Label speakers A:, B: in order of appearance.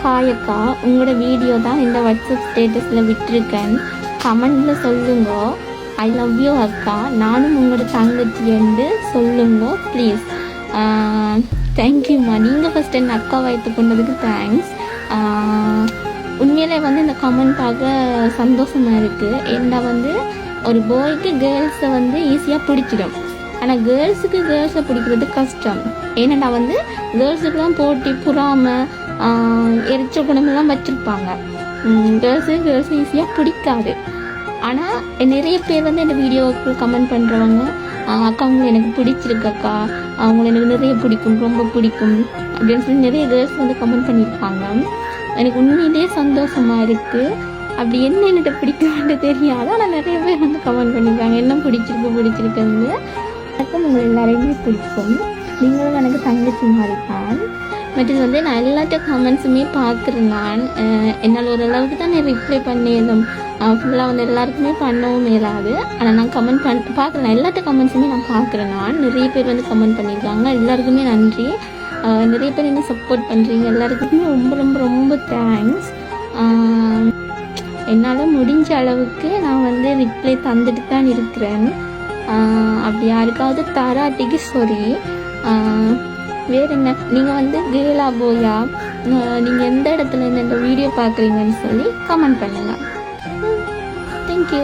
A: Hi அக்கா, உங்களோட video தான் இந்த வாட்ஸ்அப் ஸ்டேட்டஸில் விட்டுருக்கேன். கமெண்டில் சொல்லுங்க ஐ லவ் யூ அக்கா, நானும் உங்களோட தங்கச்சின்னு சொல்லுங்க ப்ளீஸ். தேங்க்யூம்மா, நீங்கள் ஃபஸ்ட் என்ன அக்கா வைத்து கொண்டதுக்கு தேங்க்ஸ். உண்மையிலே வந்து இந்த கமெண்ட் பார்க்க சந்தோஷமாக இருக்குது. ஏன்னா வந்து ஒரு பாய்க்கு கேர்ள்ஸை வந்து ஈஸியாக பிடிச்சிடும், ஆனால் கேர்ள்ஸுக்கு கேர்ள்ஸை பிடிக்கிறது கஷ்டம். ஏன்னா வந்து கேர்ள்ஸுக்கு தான் போட்டி பொறாமை எரிச்சல் குணமெல்லாம் வச்சுருப்பாங்க. கேர்ள்ஸு ஈஸியாக பிடிக்காது. ஆனால் நிறைய பேர் வந்து இந்த வீடியோவுக்கு கமெண்ட் பண்ணுறவங்க, அக்கா அவங்களை எனக்கு பிடிச்சிருக்கக்கா, அவங்கள எனக்கு நிறைய பிடிக்கும், ரொம்ப பிடிக்கும் அப்படின்னு சொல்லி நிறைய கேர்ள்ஸ் வந்து கமெண்ட் பண்ணியிருப்பாங்க. எனக்கு உண்மையிலேயே சந்தோஷமாக இருக்குது. அப்படி என்ன என்கிட்ட பிடிக்கும்னு தெரியாது, ஆனால் நிறைய பேர் வந்து கமெண்ட் பண்ணியிருக்காங்க என்ன பிடிச்சிருக்குன்னு. எனக்கும் உங்களை எல்லாரையுமே பிடிக்கும், நீங்களும் எனக்கு தங்கச்சி மாதிரி தான். மற்றும் வந்து நான் எல்லாத்த கமெண்ட்ஸுமே பார்க்குறேன். நான் என்னால் ஓரளவுக்கு தான் நான் ரிப்ளை பண்ணிடணும், ஃபுல்லாக வந்து எல்லாருக்குமே பண்ணவும் மேலாது. ஆனால் நான் பார்க்குறேன், எல்லாத்த கமெண்ட்ஸுமே நான் பார்க்குறேன். நான் நிறைய பேர் வந்து கமெண்ட் பண்ணியிருக்காங்க, எல்லாருக்குமே நன்றி. நிறைய பேர் என்ன சப்போர்ட் பண்ணுறீங்க, எல்லாருக்குமே ரொம்ப ரொம்ப ரொம்ப தேங்க்ஸ். என்னால் முடிஞ்ச அளவுக்கு நான் வந்து ரிப்ளை தந்துட்டு தான் இருக்கிறேன். அப்படி யாருக்காவது தராட்டிக்கு சாரி. வேறு என்ன, நீங்கள் வந்து கேர்ளா போயா, நீங்கள் எந்த இடத்துல இருந்து இந்த வீடியோ பார்க்குறீங்கன்னு சொல்லி கமெண்ட் பண்ணுங்கள். தேங்க்யூ.